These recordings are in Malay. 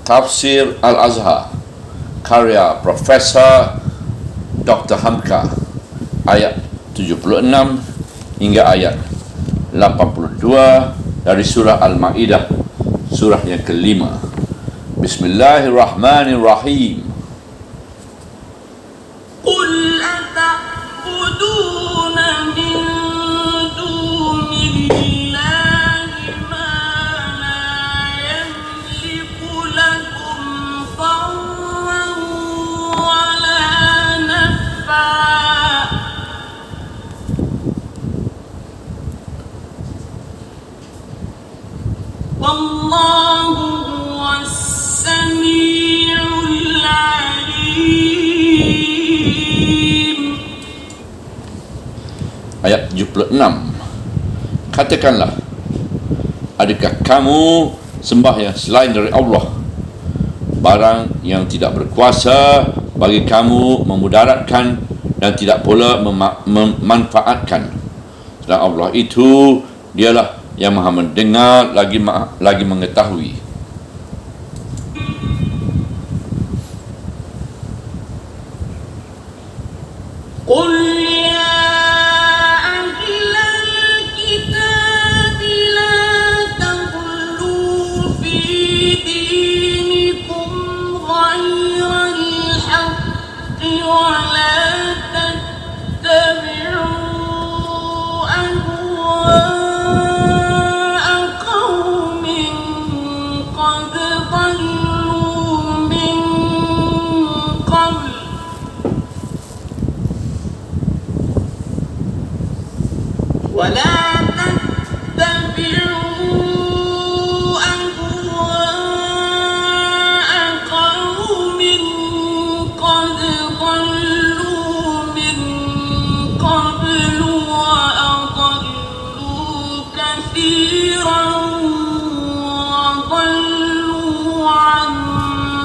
Tafsir Al-Azhar karya Profesor Dr. Hamka, ayat 76 hingga ayat 82 dari surah Al-Ma'idah, surah yang kelima. Bismillahirrahmanirrahim. قل أتعبدون من دون الله ما لا يملك لكم ضرا ولا نفعا والله هو السميع العليم. Ayat 76. Katakanlah, adakah kamu sembah yang selain dari Allah, barang yang tidak berkuasa bagi kamu memudaratkan dan tidak pula memanfaatkan? Sedang Allah itu, dialah yang maha mendengar lagi mengetahui. قل يا أهل الكتاب لا تغلوا في دينكم غير الحق ولا تتبعوا أهواء قوم قد ضلوا من قبل ولا تتبعوا أهواء قوم قد ضلوا من قبل وأضلوا كثيرا وضلوا عن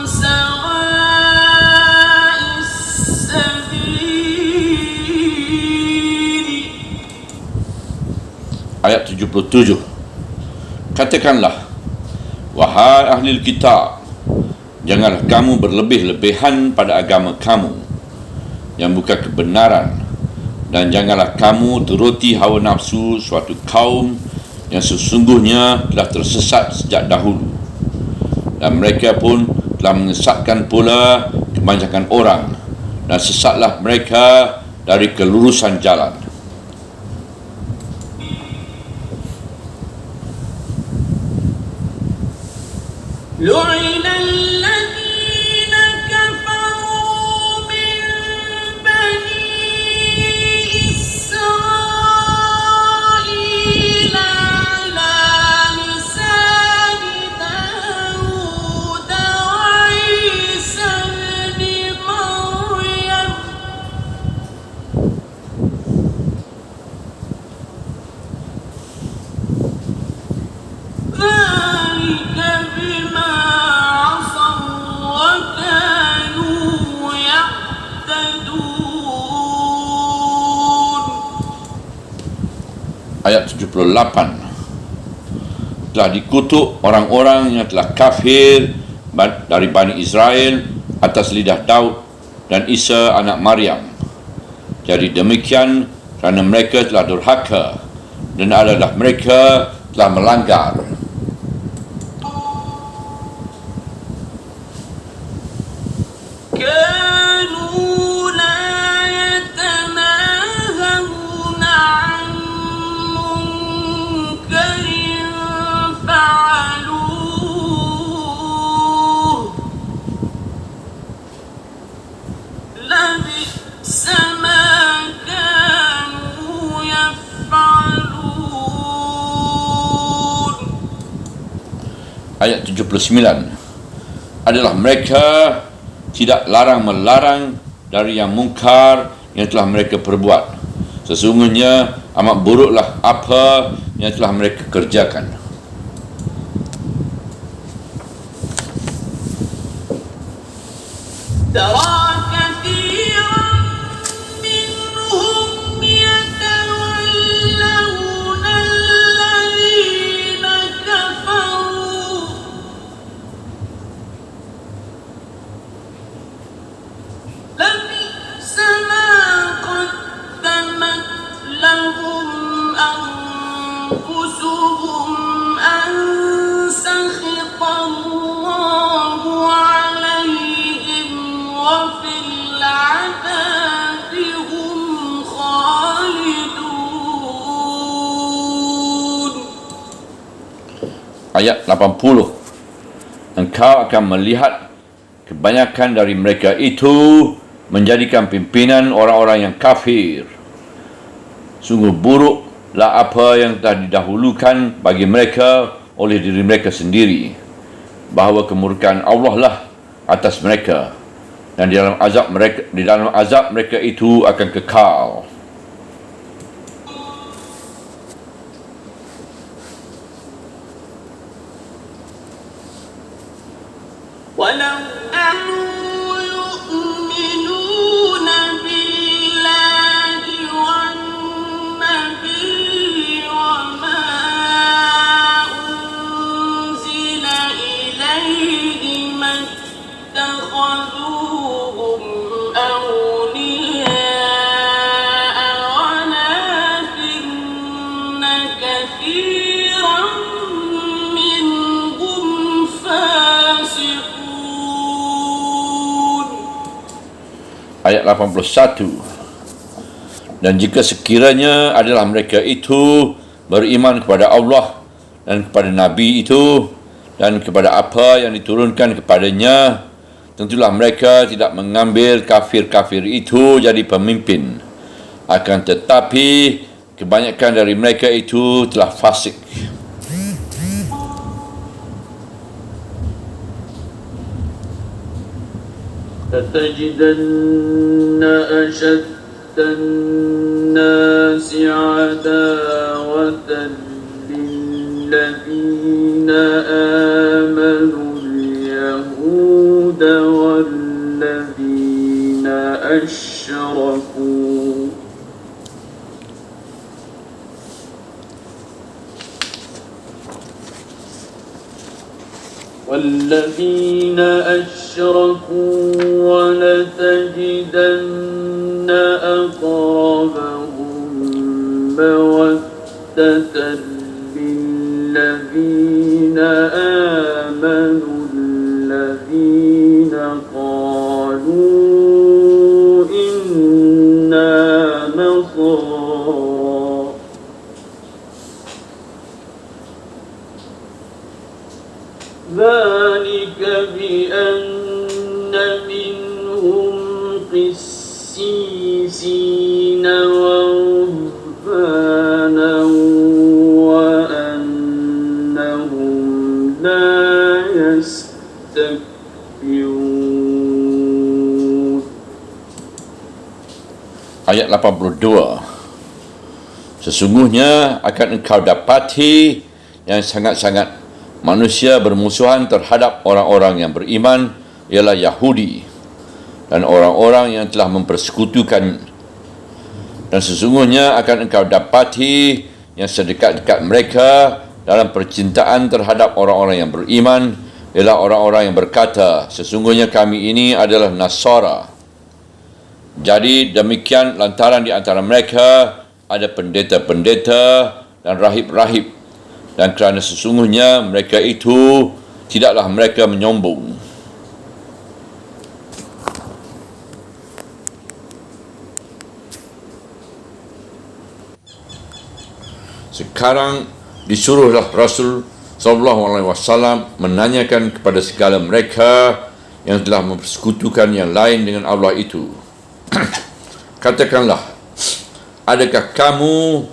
سواء السبيل. Ayat 77. Katakanlah, wahai ahli kitab, janganlah kamu berlebih-lebihan pada agama kamu yang bukan kebenaran, dan janganlah kamu turuti hawa nafsu suatu kaum yang sesungguhnya telah tersesat sejak dahulu, dan mereka pun telah menyesatkan pula kebanyakan orang, dan sesatlah mereka dari kelurusan jalan. لعن الذين كفروا من بني إسرائيل على لسان داود وعيسى ابن مريم ذلك بما عصوا وكانوا يعتدون. Ayat 78. Telah dikutuk orang-orang yang telah kafir dari Bani Israel atas lidah Daud dan Isa anak Maryam. Jadi demikian kerana mereka telah durhaka dan adalah mereka telah melanggar. كانوا لا يتناهون عن منكر فعلوه لبئس ما كانوا يفعلون. Ayat 79. Adalah mereka tidak larang-melarang dari yang mungkar yang telah mereka perbuat. Sesungguhnya amat buruklah apa yang telah mereka kerjakan. ترى كثيرا منهم يتولون الذين كفروا ayat 80. Engkau akan melihat kebanyakan dari mereka itu menjadikan pimpinan orang-orang yang kafir. Sungguh buruklah apa yang telah didahulukan bagi mereka oleh diri mereka sendiri, bahawa kemurkaan Allah lah atas mereka, dan di dalam azab mereka itu akan kekal. ولو كانوا يؤمنون بالله والنبي وما أنزل إليه ما اتخذوهم أولياء ولكن كثيرا منهم فاسقون. Ayat 81. Dan jika sekiranya adalah mereka itu beriman kepada Allah dan kepada Nabi itu dan kepada apa yang diturunkan kepadanya, tentulah mereka tidak mengambil kafir-kafir itu jadi pemimpin. Akan tetapi kebanyakan dari mereka itu telah fasik. لتجدن أشد الناس عداوة للذين آمنوا اليهود والذين أشركوا ولتجدن أقربهم مودة للذين آمنوا الذين قالوا إنا نصارى ذلك بأن منهم قسيسين ورهبانا وأنهم لا يستكبرون. Ayat 82. Sesungguhnya akan engkau dapati yang sangat-sangat manusia bermusuhan terhadap orang-orang yang beriman ialah Yahudi dan orang-orang yang telah mempersekutukan. Dan sesungguhnya akan engkau dapati yang sedekat-dekat mereka dalam percintaan terhadap orang-orang yang beriman ialah orang-orang yang berkata, sesungguhnya kami ini adalah Nasara. Jadi demikian lantaran di antara mereka ada pendeta-pendeta dan rahib-rahib, dan kerana sesungguhnya mereka itu tidaklah mereka menyombong. Sekarang disuruhlah Rasul SAW menanyakan kepada segala mereka yang telah mempersekutukan yang lain dengan Allah itu. Katakanlah, adakah kamu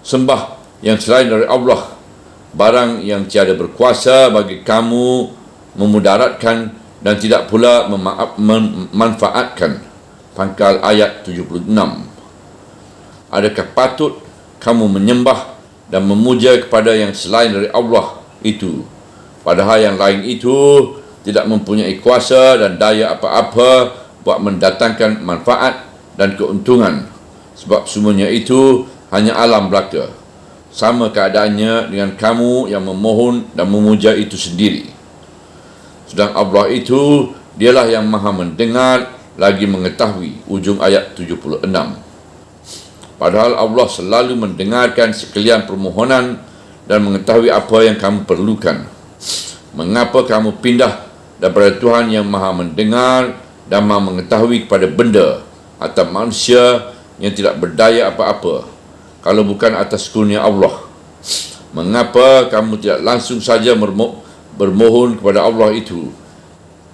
sembah yang selain dari Allah barang yang tiada berkuasa bagi kamu memudaratkan dan tidak pula memanfaatkan? Pangkal ayat 76. Adakah patut kamu menyembah dan memuja kepada yang selain dari Allah itu, padahal yang lain itu tidak mempunyai kuasa dan daya apa-apa buat mendatangkan manfaat dan keuntungan, sebab semuanya itu hanya alam belaka. Sama keadaannya dengan kamu yang memohon dan memuja itu sendiri. Sedang Allah itu, dialah yang maha mendengar lagi mengetahui. Ujung ayat 76. Padahal Allah selalu mendengarkan sekalian permohonan dan mengetahui apa yang kamu perlukan. Mengapa kamu pindah daripada Tuhan yang maha mendengar dan maha mengetahui kepada benda atau manusia yang tidak berdaya apa-apa, kalau bukan atas kurnia Allah? Mengapa kamu tidak langsung saja bermohon kepada Allah itu,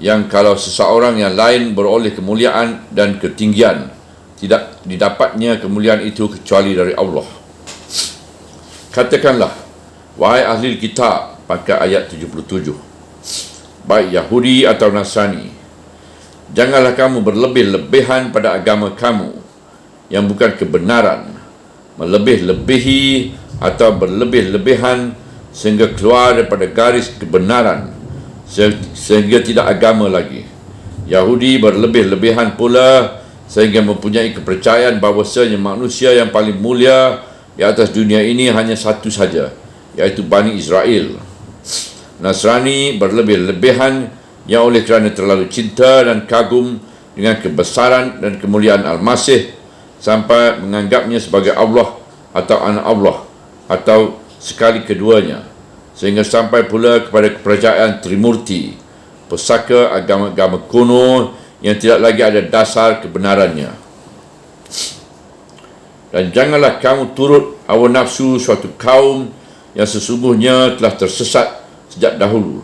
yang kalau seseorang yang lain beroleh kemuliaan dan ketinggian, tidak didapatnya kemuliaan itu kecuali dari Allah. Katakanlah, wahai ahli kitab, pada ayat 77, baik Yahudi atau Nasrani, janganlah kamu berlebih-lebihan pada agama kamu yang bukan kebenaran, melebih-lebihi atau berlebih-lebihan sehingga keluar daripada garis kebenaran, sehingga tidak agama lagi. Yahudi berlebih-lebihan pula sehingga mempunyai kepercayaan bahawasanya manusia yang paling mulia di atas dunia ini hanya satu saja, iaitu Bani Israel. Nasrani berlebih-lebihan yang oleh kerana terlalu cinta dan kagum dengan kebesaran dan kemuliaan Al-Masih sampai menganggapnya sebagai Allah atau anak Allah atau sekali keduanya, sehingga sampai pula kepada kepercayaan Trimurti, pusaka agama-agama kuno yang tidak lagi ada dasar kebenarannya. Dan janganlah kamu turut hawa nafsu suatu kaum yang sesungguhnya telah tersesat sejak dahulu,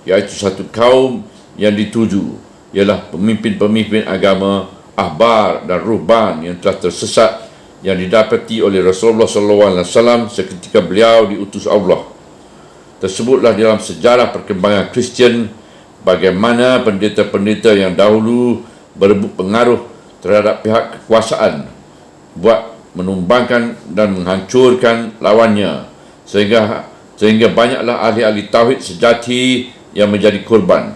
iaitu satu kaum yang dituju ialah pemimpin-pemimpin agama ahbar dan ruhban yang telah tersesat, yang didapati oleh Rasulullah SAW seketika beliau diutus Allah. Tersebutlah dalam sejarah perkembangan Kristian bagaimana pendeta-pendeta yang dahulu berebut pengaruh terhadap pihak kekuasaan buat menumbangkan dan menghancurkan lawannya, sehingga banyaklah ahli-ahli tauhid sejati yang menjadi korban,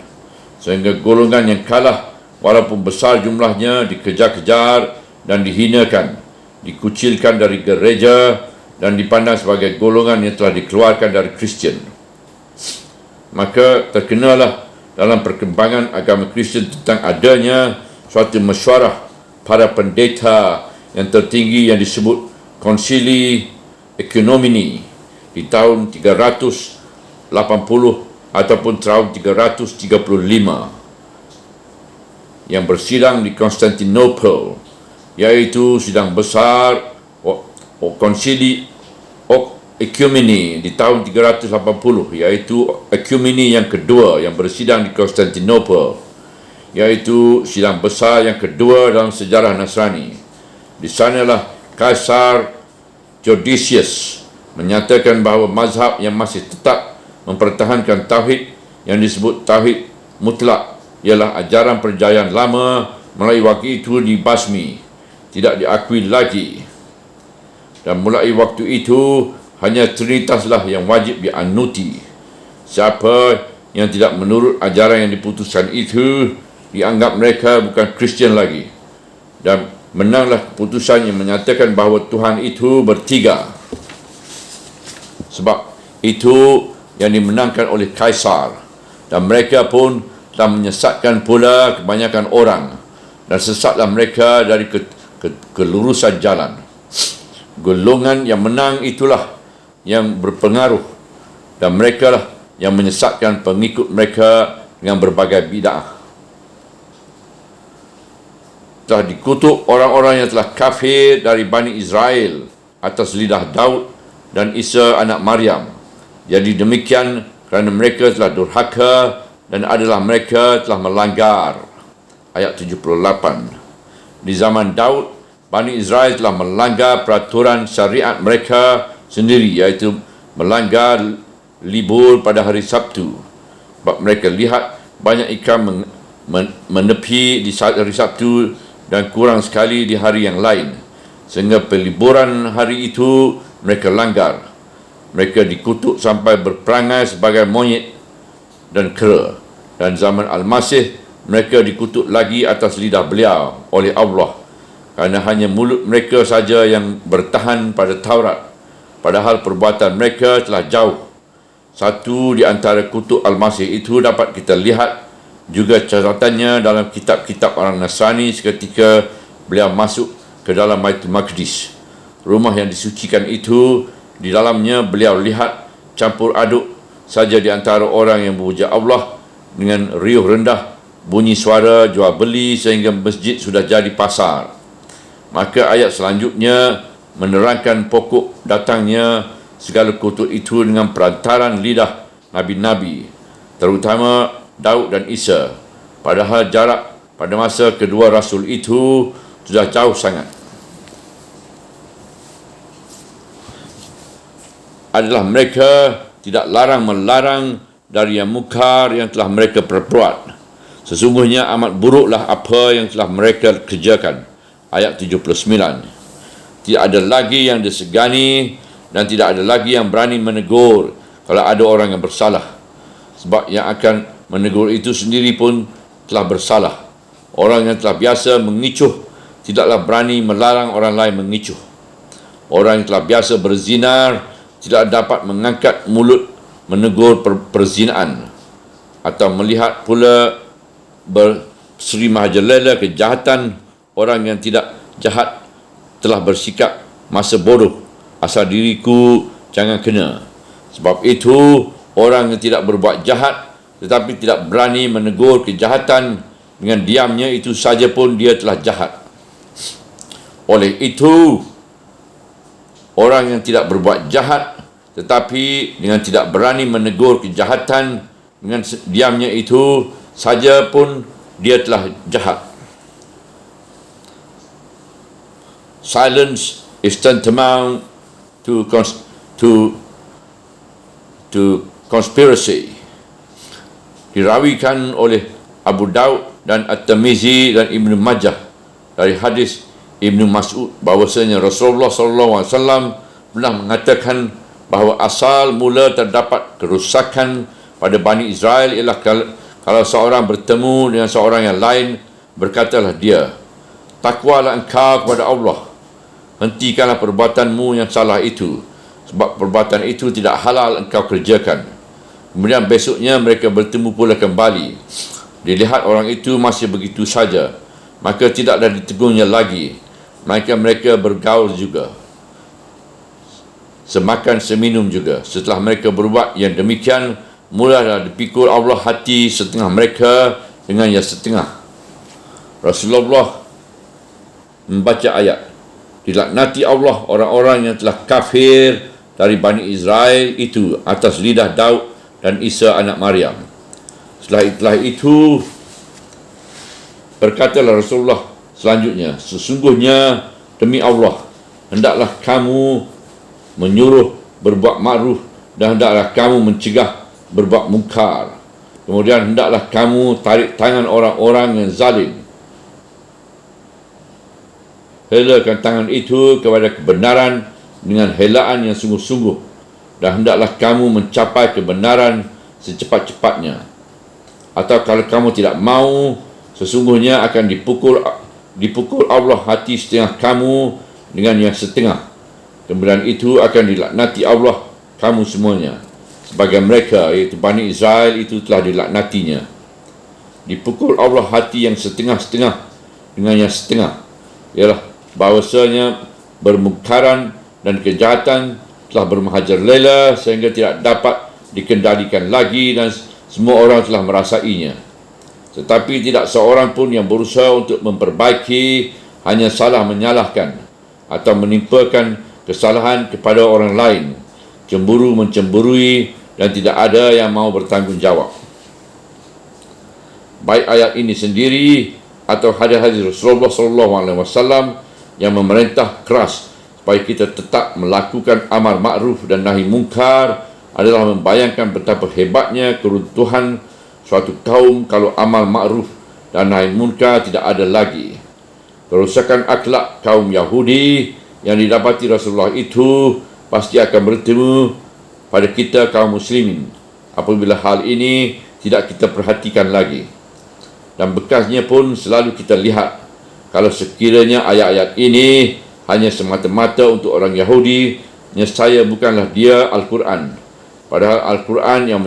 sehingga golongan yang kalah walaupun besar jumlahnya dikejar-kejar dan dihinakan, dikucilkan dari gereja dan dipandang sebagai golongan yang telah dikeluarkan dari Kristian. Maka terkenalah dalam perkembangan agama Kristian tentang adanya suatu mesyuarah para pendeta yang tertinggi yang disebut Konsili Ekumeniki di tahun 380 ataupun tahun 335 yang bersidang di Konstantinopel, iaitu sidang besar Konsili Ekumeni di tahun 380, iaitu Ekumeni yang kedua yang bersidang di Konstantinopel, iaitu sidang besar yang kedua dalam sejarah Nasrani. Di sanalah Kaisar Theodosius menyatakan bahawa mazhab yang masih tetap mempertahankan tauhid yang disebut tauhid mutlak ialah ajaran perjanjian lama, mulai waktu itu dibasmi, tidak diakui lagi. Dan mulai waktu itu hanya Trinitaslah yang wajib dianuti. Siapa yang tidak menurut ajaran yang diputuskan itu, dianggap mereka bukan Kristian lagi. Dan menanglah keputusan yang menyatakan bahawa Tuhan itu bertiga. Sebab itu yang dimenangkan oleh Kaisar, dan mereka pun telah menyesatkan pula kebanyakan orang, dan sesatlah mereka dari kelurusan jalan. Golongan yang menang itulah yang berpengaruh, dan mereka lah yang menyesatkan pengikut mereka dengan berbagai bid'ah. Telah dikutuk orang-orang yang telah kafir dari Bani Israel atas lidah Daud dan Isa anak Maryam. Jadi demikian kerana mereka telah durhaka dan adalah mereka telah melanggar. Ayat 78. Di zaman Daud, Bani Israel telah melanggar peraturan syariat mereka sendiri, iaitu melanggar libur pada hari Sabtu. Sebab mereka lihat banyak ikan menepi di hari Sabtu dan kurang sekali di hari yang lain, sehingga peliburan hari itu mereka langgar. Mereka dikutuk sampai berperangai sebagai monyet dan kera. Dan zaman Al-Masih mereka dikutuk lagi atas lidah beliau oleh Allah, kerana hanya mulut mereka saja yang bertahan pada Taurat, padahal perbuatan mereka telah jauh. Satu di antara kutuk Al-Masih itu dapat kita lihat juga catatannya dalam kitab-kitab orang Nasrani seketika beliau masuk ke dalam Baitul Maqdis, rumah yang disucikan itu. Di dalamnya beliau lihat campur aduk saja di antara orang yang memuja Allah dengan riuh rendah, bunyi suara jual beli, sehingga masjid sudah jadi pasar. Maka ayat selanjutnya menerangkan pokok datangnya segala kutuk itu dengan perantaran lidah Nabi-Nabi, terutama Daud dan Isa. Padahal jarak pada masa kedua Rasul itu sudah jauh sangat. Adalah mereka tidak larang-melarang dari yang mungkar yang telah mereka perbuat. Sesungguhnya amat buruklah apa yang telah mereka kerjakan. Ayat 79. Tidak ada lagi yang disegani dan tidak ada lagi yang berani menegur kalau ada orang yang bersalah. Sebab yang akan menegur itu sendiri pun telah bersalah. Orang yang telah biasa mengicuh tidaklah berani melarang orang lain mengicuh. Orang yang telah biasa berzinar tidak dapat mengangkat mulut menegur perzinaan, atau melihat pula berseri mahajalela kejahatan orang yang tidak jahat telah bersikap masa bodoh, asal diriku jangan kena. Sebab itu orang yang tidak berbuat jahat tetapi tidak berani menegur kejahatan, dengan diamnya itu saja pun dia telah jahat. Oleh itu orang yang tidak berbuat jahat tetapi dengan tidak berani menegur kejahatan, dengan diamnya itu saja pun dia telah jahat. Silence is tantamount to conspiracy. Dirawikan oleh Abu Daud dan At-Tirmizi dan Ibnu Majah dari hadis Ibnu Mas'ud bahwasanya Rasulullah SAW pernah mengatakan bahawa asal mula terdapat kerusakan pada Bani Israel ialah kalau seorang bertemu dengan seorang yang lain, berkatalah dia, takwalah engkau kepada Allah, hentikanlah perbuatanmu yang salah itu, sebab perbuatan itu tidak halal engkau kerjakan. Kemudian besoknya mereka bertemu pula kembali. Dilihat orang itu masih begitu saja, maka tidaklah ditegurnya lagi, maka mereka bergaul juga, semakan seminum juga. Setelah mereka berbuat yang demikian, mulalah dipikul Allah hati setengah mereka dengan yang setengah. Rasulullah membaca ayat, dilaknati Allah orang-orang yang telah kafir dari Bani Israel itu atas lidah Daud dan Isa anak Maryam. Setelah itu berkatalah Rasulullah selanjutnya, sesungguhnya demi Allah, hendaklah kamu menyuruh berbuat makruf dan hendaklah kamu mencegah berbuat mungkar. Kemudian hendaklah kamu tarik tangan orang-orang yang zalim. Helakan tangan itu kepada kebenaran dengan helaan yang sungguh-sungguh, dan hendaklah kamu mencapai kebenaran secepat-cepatnya. Atau kalau kamu tidak mau, sesungguhnya akan dipukul Allah hati setengah kamu dengan yang setengah. Kemudian itu akan dilaknati Allah kamu semuanya. Sebagai mereka, iaitu Bani Israel itu telah dilaknatinya. Dipukul Allah hati yang setengah-setengah dengan yang setengah, ialah bahawasanya bermungkaran dan kejahatan telah bermahajalela sehingga tidak dapat dikendalikan lagi dan semua orang telah merasainya. Tetapi tidak seorang pun yang berusaha untuk memperbaiki, hanya salah menyalahkan atau menimpakan kesalahan kepada orang lain, cemburu mencemburui, dan tidak ada yang mau bertanggungjawab. Baik ayat ini sendiri atau hadis-hadis Rasulullah SAW yang memerintah keras supaya kita tetap melakukan amar ma'ruf dan nahi mungkar adalah membayangkan betapa hebatnya keruntuhan suatu kaum kalau amal ma'ruf dan nahi munkar tidak ada lagi. Kerusakan akhlak kaum Yahudi yang didapati Rasulullah itu pasti akan bertemu pada kita kaum muslimin apabila hal ini tidak kita perhatikan lagi. Dan bekasnya pun selalu kita lihat kalau sekiranya ayat-ayat ini hanya semata-mata untuk orang Yahudi, nescaya bukanlah dia Al-Quran. Padahal Al-Quran yang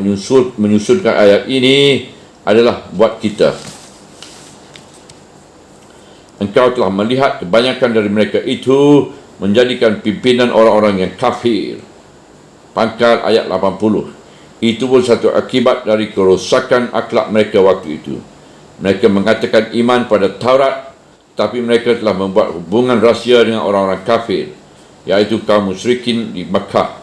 menyusunkan ayat ini adalah buat kita. Engkau telah melihat kebanyakan dari mereka itu menjadikan pimpinan orang-orang yang kafir. Pangkal ayat 80. Itu pun satu akibat dari kerosakan akhlak mereka waktu itu. Mereka mengatakan iman pada Taurat, tapi mereka telah membuat hubungan rahsia dengan orang-orang kafir, iaitu kaum musyrikin di Makkah.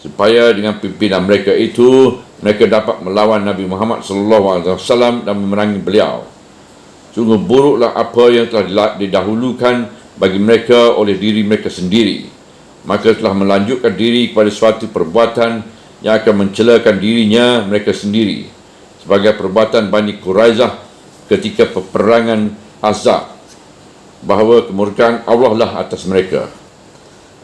supaya dengan pimpinan mereka itu mereka dapat melawan Nabi Muhammad SAW dan memerangi beliau. Sungguh buruklah apa yang telah didahulukan bagi mereka oleh diri mereka sendiri. Maka telah melanjutkan diri kepada suatu perbuatan yang akan mencelakan dirinya mereka sendiri, sebagai perbuatan Bani Quraizah ketika peperangan Ahzab, bahawa kemurkaan Allah lah atas mereka.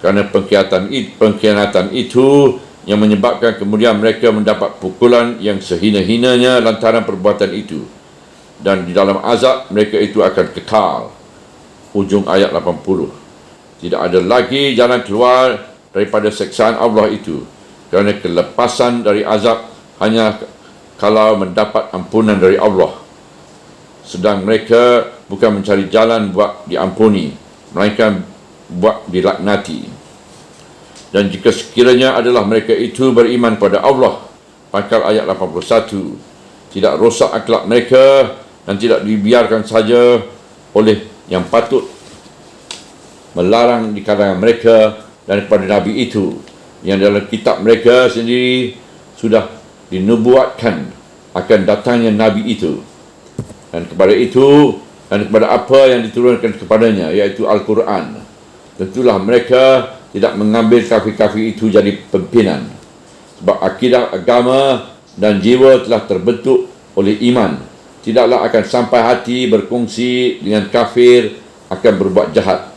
Kerana pengkhianatan itu yang menyebabkan kemudian mereka mendapat pukulan yang sehina-hinanya lantaran perbuatan itu. Dan di dalam azab mereka itu akan kekal. Ujung ayat 80. Tidak ada lagi jalan keluar daripada seksaan Allah itu, kerana kelepasan dari azab hanya kalau mendapat ampunan dari Allah. Sedang mereka bukan mencari jalan buat diampuni, melainkan buat dilaknati. Dan jika sekiranya adalah mereka itu beriman pada Allah, pangkal ayat 81, tidak rosak akhlak mereka dan tidak dibiarkan saja oleh yang patut melarang di kalangan mereka dan kepada Nabi itu, yang dalam kitab mereka sendiri sudah dinubuatkan akan datangnya Nabi itu, dan kepada itu dan kepada apa yang diturunkan kepadanya, iaitu Al-Quran. Tentulah mereka tidak mengambil kafir-kafir itu jadi pimpinan, sebab akidah agama dan jiwa telah terbentuk oleh iman. Tidaklah akan sampai hati berkongsi dengan kafir akan berbuat jahat.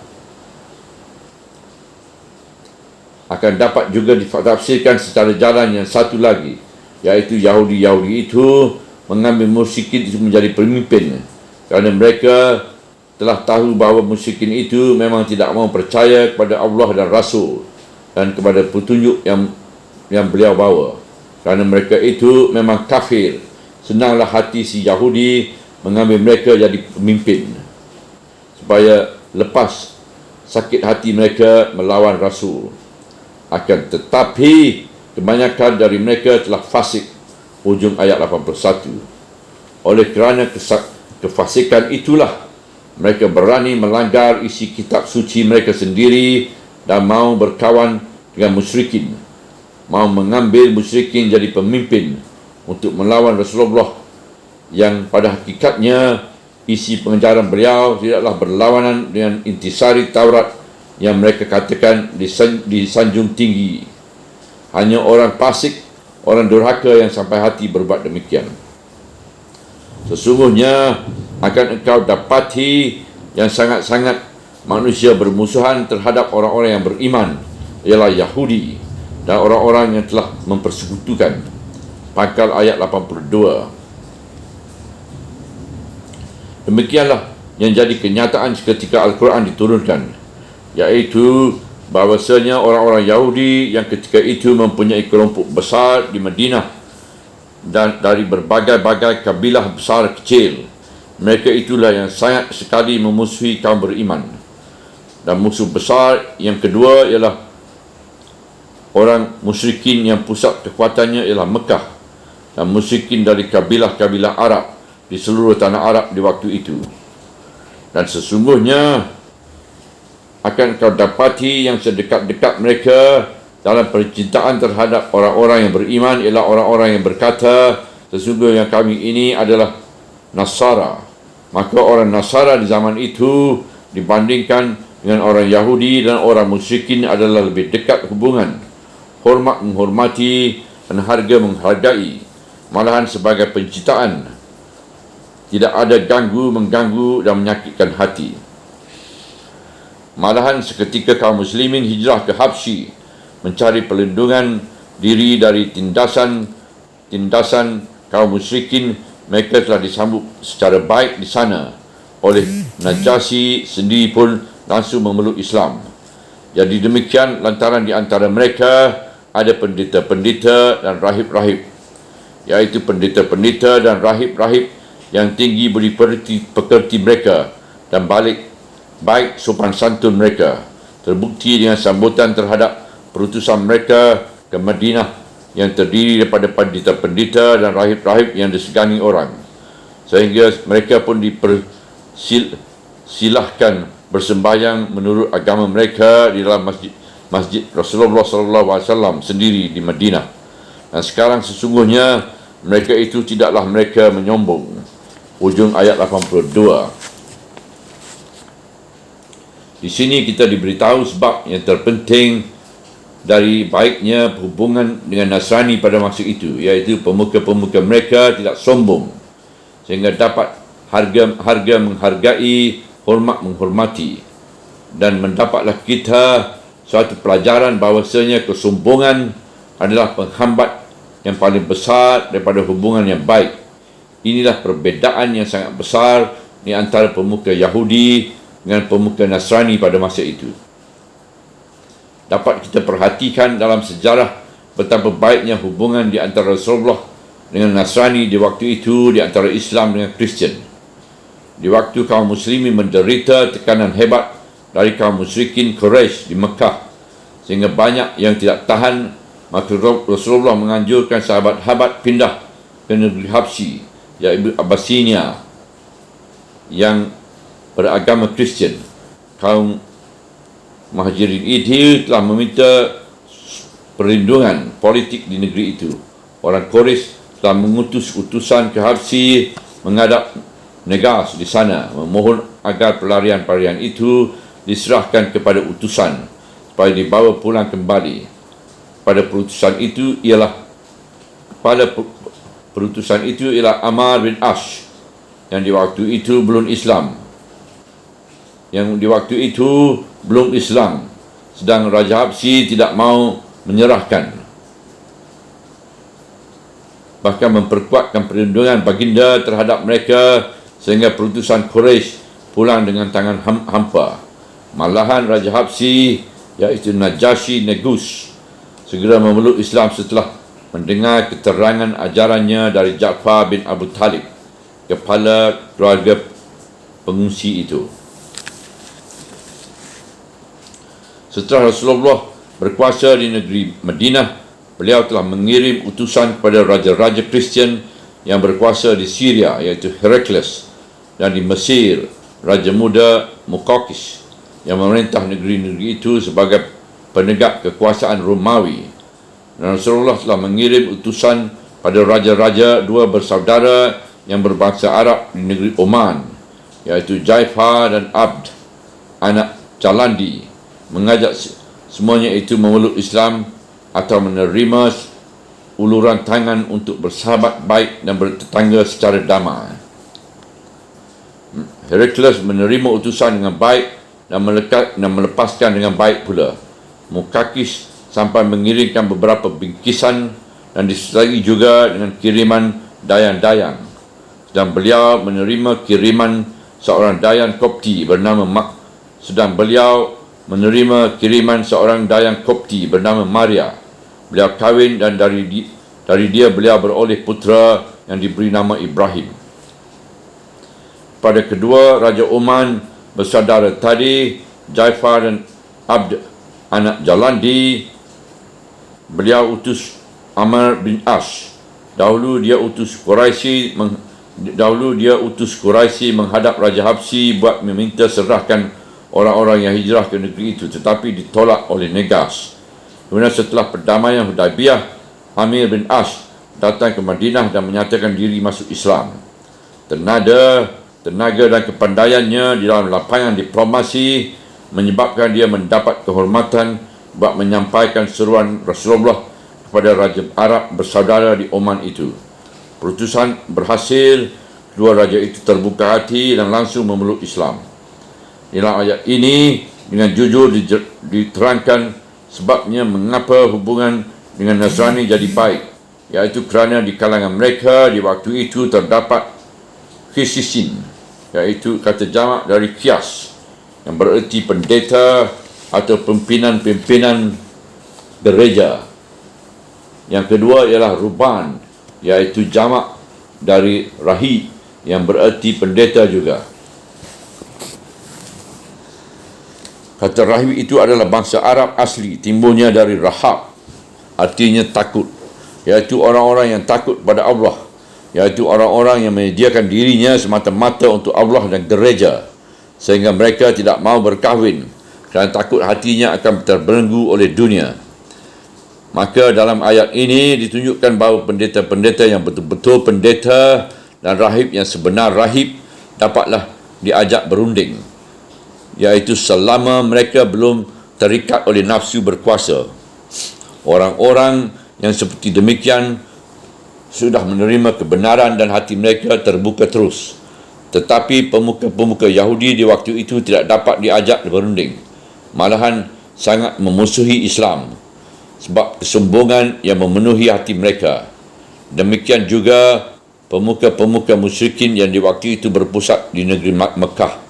Akan dapat juga ditafsirkan secara jalan yang satu lagi, iaitu Yahudi itu mengambil musyrikin itu menjadi pemimpin, kerana mereka telah tahu bahawa musyrikin itu memang tidak mau percaya kepada Allah dan Rasul dan kepada petunjuk yang beliau bawa. Kerana mereka itu memang kafir, senanglah hati si Yahudi mengambil mereka jadi pemimpin, supaya lepas sakit hati mereka melawan Rasul. Akan tetapi kebanyakan dari mereka telah fasik. Ujung ayat 81. Oleh kerana kefasikan itulah mereka berani melanggar isi kitab suci mereka sendiri dan mau berkawan dengan musyrikin, mau mengambil musyrikin jadi pemimpin untuk melawan Rasulullah, yang pada hakikatnya isi pengejaran beliau tidaklah berlawanan dengan intisari Taurat yang mereka katakan disanjung tinggi. Hanya orang fasik, orang durhaka yang sampai hati berbuat demikian. Sesungguhnya akan engkau dapati yang sangat-sangat manusia bermusuhan terhadap orang-orang yang beriman, ialah Yahudi dan orang-orang yang telah mempersekutukan. Pangkal ayat 82. Demikianlah yang jadi kenyataan ketika Al-Quran diturunkan, iaitu bahawasanya orang-orang Yahudi yang ketika itu mempunyai kelompok besar di Madinah dan dari berbagai-bagai kabilah besar kecil, mereka itulah yang sangat sekali memusuhi kaum beriman. Dan musuh besar yang kedua ialah orang musyrikin yang pusat kekuatannya ialah Mekah, dan musyrikin dari kabilah-kabilah Arab di seluruh tanah Arab di waktu itu. Dan sesungguhnya akan kau dapati yang sedekat-dekat mereka dalam percintaan terhadap orang-orang yang beriman ialah orang-orang yang berkata, sesungguhnya kami ini adalah Nasara. Maka orang Nasara di zaman itu dibandingkan dengan orang Yahudi dan orang musyrikin adalah lebih dekat hubungan, hormat menghormati dan harga menghargai, malahan sebagai pencitaan. Tidak ada mengganggu dan menyakitkan hati. Malahan seketika kaum muslimin hijrah ke Habsyi mencari perlindungan diri dari tindasan kaum musyrikin. Mereka telah disambut secara baik di sana oleh Najasyi sendiri pun langsung memeluk Islam. Jadi demikian lantaran di antara mereka ada pendeta-pendeta dan rahib-rahib, iaitu pendeta-pendeta dan rahib-rahib yang tinggi budi pekerti mereka dan baik sopan santun mereka, terbukti dengan sambutan terhadap perutusan mereka ke Madinah yang terdiri daripada pendeta-pendeta dan rahib-rahib yang disegani orang, sehingga mereka pun dipersilahkan bersembahyang menurut agama mereka di dalam Masjid Rasulullah SAW sendiri di Madinah. Dan sekarang sesungguhnya mereka itu tidaklah mereka menyombong. Hujung ayat 82. Di sini kita diberitahu sebab yang terpenting dari baiknya hubungan dengan Nasrani pada masa itu, iaitu pemuka-pemuka mereka tidak sombong sehingga dapat harga menghargai, hormat menghormati, dan mendapatlah kita suatu pelajaran bahawasanya kesombongan adalah penghambat yang paling besar daripada hubungan yang baik. Inilah perbezaan yang sangat besar di antara pemuka Yahudi dengan pemuka Nasrani pada masa itu. Dapat kita perhatikan dalam sejarah betapa baiknya hubungan di antara Rasulullah dengan Nasrani di waktu itu, di antara Islam dengan Kristian. Di waktu kaum muslimin menderita tekanan hebat dari kaum musyrikin Quraisy di Mekah, sehingga banyak yang tidak tahan, maka Rasulullah menganjurkan sahabat-sahabat pindah ke negeri Habsyi, iaitu Abyssinia, yang beragama Kristian. Kaum Muhajirin itu telah meminta perlindungan politik di negeri itu. Orang Quraisy telah mengutus utusan ke Habsyi menghadap Negas di sana, memohon agar pelarian-pelarian itu diserahkan kepada utusan supaya dibawa pulang kembali. Pada perutusan itu ialah Ammar bin Ash, yang di waktu itu belum Islam, sedang Raja Habsyi tidak mau menyerahkan, bahkan memperkuatkan perlindungan baginda terhadap mereka, sehingga perutusan Quraisy pulang dengan tangan hampa. Malahan Raja Habsyi, iaitu Najashi Negus, segera memeluk Islam setelah mendengar keterangan ajarannya dari Ja'far bin Abu Talib, kepala keluarga pengungsi itu. Setelah Rasulullah berkuasa di negeri Madinah, beliau telah mengirim utusan kepada raja-raja Kristian yang berkuasa di Syria, iaitu Herakles, dan di Mesir, Raja Muda Muqawqis, yang memerintah negeri-negeri itu sebagai penegak kekuasaan Romawi. Dan Rasulullah telah mengirim utusan pada raja-raja dua bersaudara yang berbangsa Arab di negeri Oman, iaitu Jaifar dan Abd, anak Jalandi, mengajak semuanya itu memeluk Islam atau menerima uluran tangan untuk bersahabat baik dan bertetangga secara damai. Herakles menerima utusan dengan baik dan melepaskan dengan baik pula. Muqawqis sampai mengirimkan beberapa bingkisan dan disertai juga dengan kiriman dayang-dayang. Dan beliau menerima kiriman seorang dayang Kopti bernama Maria. Beliau kahwin dan dari dia beliau beroleh putera yang diberi nama Ibrahim. Pada kedua Raja Oman bersaudara tadi, Jaifar dan Abd, anak Jalandi, beliau utus Ammar bin Ash. Dahulu dia utus Quraisy menghadap Raja Habsyi buat meminta serahkan orang-orang yang hijrah ke negeri itu, tetapi ditolak oleh Negas. Kemudian setelah perdamaian Hudaybiyah, Amir bin Ash datang ke Madinah dan menyatakan diri masuk Islam. Tenaga dan kepandaiannya di dalam lapangan diplomasi menyebabkan dia mendapat kehormatan buat menyampaikan seruan Rasulullah kepada Raja Arab bersaudara di Oman itu. Perutusan berhasil, kedua raja itu terbuka hati dan langsung memeluk Islam. Dalam ayat ini dengan jujur diterangkan sebabnya mengapa hubungan dengan Nasrani jadi baik, iaitu kerana di kalangan mereka di waktu itu terdapat khisisin, iaitu kata jamak dari qiyas, yang bererti pendeta atau pimpinan-pimpinan gereja. Yang kedua ialah ruban, iaitu jamak dari rahib, yang bererti pendeta juga. Kata rahib itu adalah bangsa Arab asli, timbulnya dari rahab, artinya takut, iaitu orang-orang yang takut pada Allah, iaitu orang-orang yang menyediakan dirinya semata-mata untuk Allah dan gereja, sehingga mereka tidak mahu berkahwin kerana takut hatinya akan terbelenggu oleh dunia. Maka dalam ayat ini ditunjukkan bahawa pendeta-pendeta yang betul-betul pendeta dan rahib yang sebenar rahib dapatlah diajak berunding, iaitu selama mereka belum terikat oleh nafsu berkuasa. Orang-orang yang seperti demikian sudah menerima kebenaran dan hati mereka terbuka terus. Tetapi pemuka-pemuka Yahudi di waktu itu tidak dapat diajak berunding, malahan sangat memusuhi Islam sebab kesombongan yang memenuhi hati mereka. Demikian juga pemuka-pemuka musyrikin yang di waktu itu berpusat di negeri Mekah.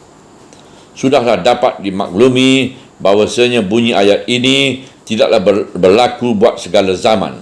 Sudahlah dapat dimaklumi bahawasanya bunyi ayat ini tidaklah berlaku buat segala zaman.